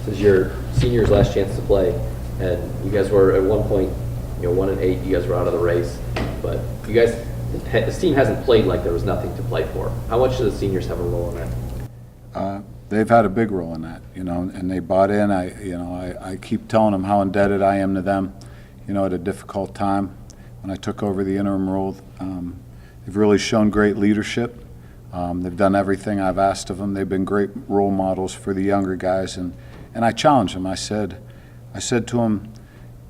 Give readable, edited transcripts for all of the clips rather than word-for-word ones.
This is your seniors' last chance to play, and you guys were at one point, 1-8. You guys were out of the race, but you guys, this team hasn't played like there was nothing to play for. How much do the seniors have a role in that? They've had a big role in that, and they bought in. I keep telling them how indebted I am to them, at a difficult time when I took over the interim role. They've really shown great leadership. They've done everything I've asked of them. They've been great role models for the younger guys, and I challenged them. I said to them,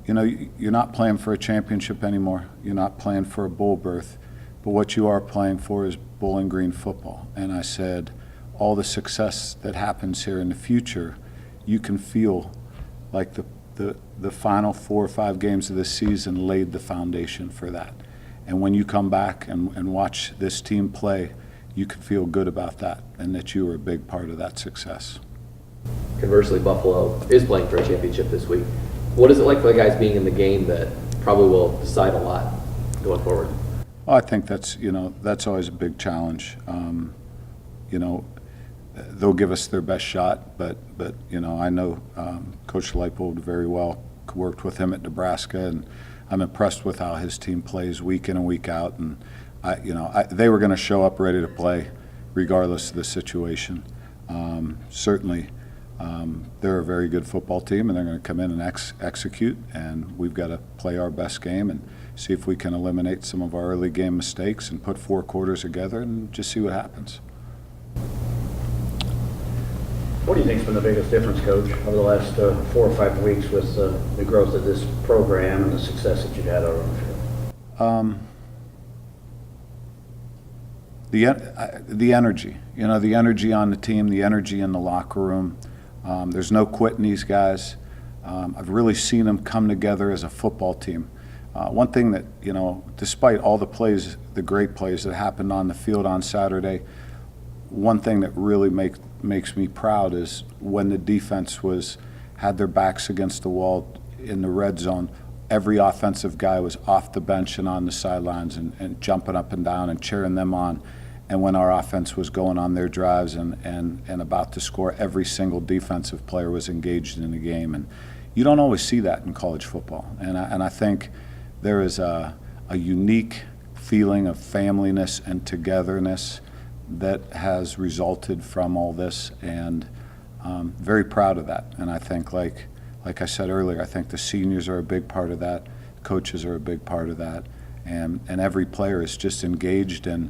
you're not playing for a championship anymore. You're not playing for a bowl berth, but what you are playing for is Bowling Green football. And I said, all the success that happens here in the future, you can feel like the final 4 or 5 games of this season laid the foundation for that. And when you come back and watch this team play, you can feel good about that and that you were a big part of that success. Conversely, Buffalo is playing for a championship this week. What is it like for the guys being in the game that probably will decide a lot going forward? Well, I think that's always a big challenge. They'll give us their best shot, but I know Coach Leipold very well. Worked with him at Nebraska, and I'm impressed with how his team plays week in and week out. And they were going to show up ready to play, regardless of the situation. Certainly, they're a very good football team, and they're going to come in and execute. And we've got to play our best game and see if we can eliminate some of our early game mistakes and put 4 quarters together and just see what happens. What do you think has been the biggest difference, Coach, over the last 4 or 5 weeks with the growth of this program and the success that you've had over the field? The energy, the energy on the team, the energy in the locker room. There's no quitting these guys. I've really seen them come together as a football team. One thing that, despite all the plays, the great plays that happened on the field on Saturday, one thing that really makes me proud is when the defense had their backs against the wall in the red zone, every offensive guy was off the bench and on the sidelines and jumping up and down and cheering them on. And when our offense was going on their drives and about to score, every single defensive player was engaged in the game. And you don't always see that in college football. And I think there is a unique feeling of familyness and togetherness that has resulted from all this, and very proud of that. And I think, like I said earlier, I think the seniors are a big part of that, coaches are a big part of that, and every player is just engaged and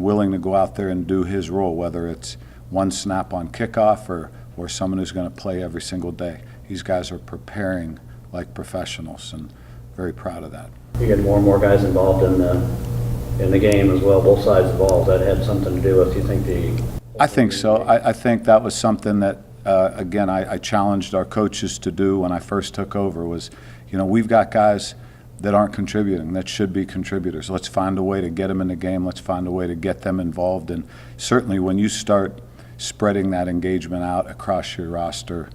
willing to go out there and do his role, whether it's one snap on kickoff or someone who's going to play every single day. These guys are preparing like professionals, and very proud of that. You get more and more guys involved in the game as well, both sides involved. That had something to do with, you think, I think so. I think that was something that, again, I challenged our coaches to do when I first took over was, we've got guys that aren't contributing, that should be contributors. Let's find a way to get them in the game. Let's find a way to get them involved. And certainly when you start spreading that engagement out across your roster,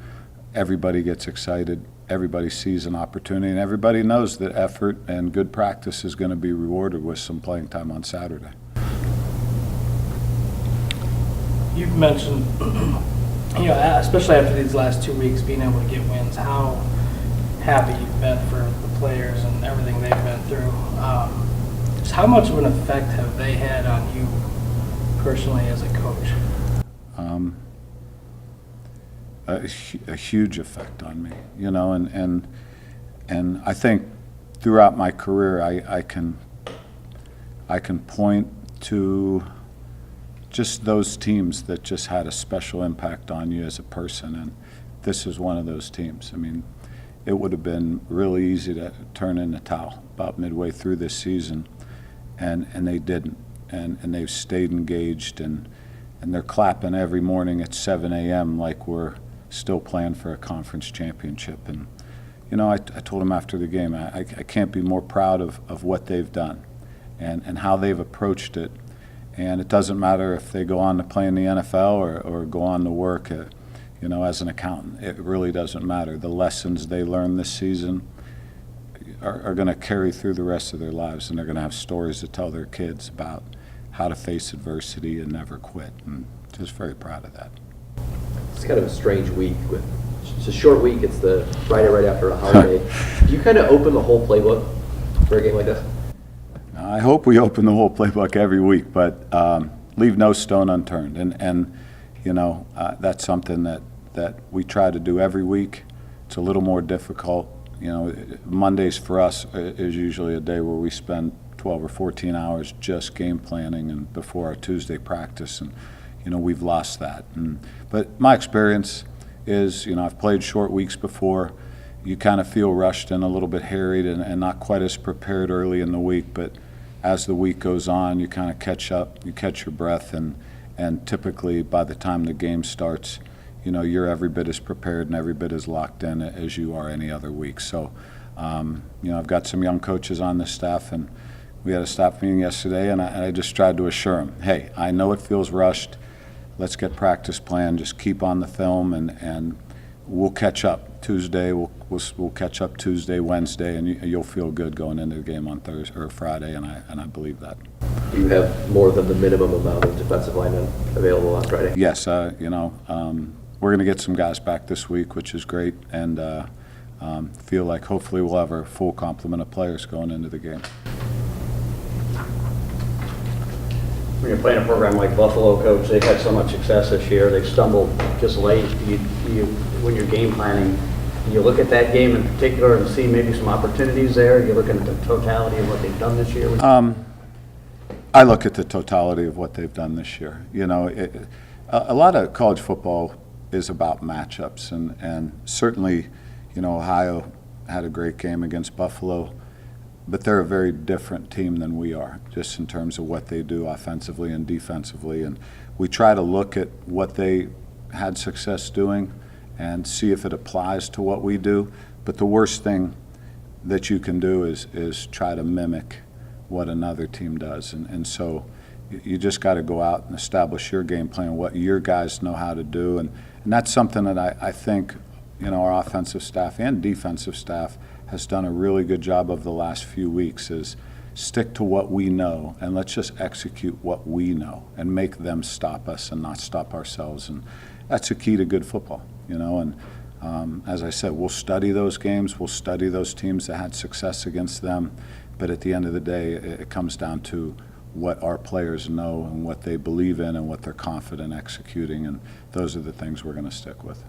everybody gets excited. Everybody sees an opportunity, and everybody knows that effort and good practice is going to be rewarded with some playing time on Saturday. You've mentioned, especially after these last 2 weeks, being able to get wins, how happy you've been for the players and everything they've been through. Just how much of an effect have they had on you personally as a coach? A huge effect on me, and I think throughout my career I can point to just those teams that just had a special impact on you as a person, and this is one of those teams. I mean, it would have been really easy to turn in the towel about midway through this season, and they didn't, and they've stayed engaged, and they're clapping every morning at 7 a.m. like we're still playing for a conference championship. And I told him after the game, I can't be more proud of what they've done and how they've approached it. And it doesn't matter if they go on to play in the NFL or go on to work as an accountant. It really doesn't matter. The lessons they learned this season are going to carry through the rest of their lives, and they're going to have stories to tell their kids about how to face adversity and never quit. And just very proud of that. It's kind of a strange week with It's a short week. It's the Friday right after a holiday. Do you kind of open the whole playbook for a game like this? I hope we open the whole playbook every week, but leave no stone unturned. And you know, that's something that we try to do every week. It's a little more difficult. You know, Mondays for us is usually a day where we spend 12 or 14 hours just game planning and before our Tuesday practice, and you know, we've lost that. But my experience is, you know, I've played short weeks before. You kind of feel rushed and a little bit harried and not quite as prepared early in the week, but as the week goes on, you kind of catch up, you catch your breath, and typically by the time the game starts, you know, you're every bit as prepared and every bit as locked in as you are any other week. So, you know, I've got some young coaches on this staff, and we had a staff meeting yesterday, and I just tried to assure them, hey, I know it feels rushed. Let's get practice plan. Just keep on the film, and we'll catch up Tuesday. We'll catch up Tuesday, Wednesday, and you'll feel good going into the game on Thursday or Friday, and I believe that. Do you have more than the minimum amount of defensive linemen available on Friday? Yes, you know, we're going to get some guys back this week, which is great, and feel like hopefully we'll have our full complement of players going into the game. When you're playing a program like Buffalo, Coach, they've had so much success this year. They've stumbled just late. When you're game planning, you look at that game in particular and see maybe some opportunities there. You're looking at the totality of what they've done this year. I look at the totality of what they've done this year. You know, a lot of college football is about matchups, and certainly, you know, Ohio had a great game against Buffalo, but they're a very different team than we are, just in terms of what they do offensively and defensively. And we try to look at what they had success doing and see if it applies to what we do. But the worst thing that you can do is try to mimic what another team does. And so you just got to go out and establish your game plan, what your guys know how to do. And that's something that I think, you know, our offensive staff and defensive staff has done a really good job of the last few weeks, is stick to what we know and let's just execute what we know and make them stop us and not stop ourselves. And that's a key to good football, you know. And as I said, we'll study those games, we'll study those teams that had success against them, but at the end of the day, it comes down to what our players know and what they believe in and what they're confident executing, and those are the things we're going to stick with.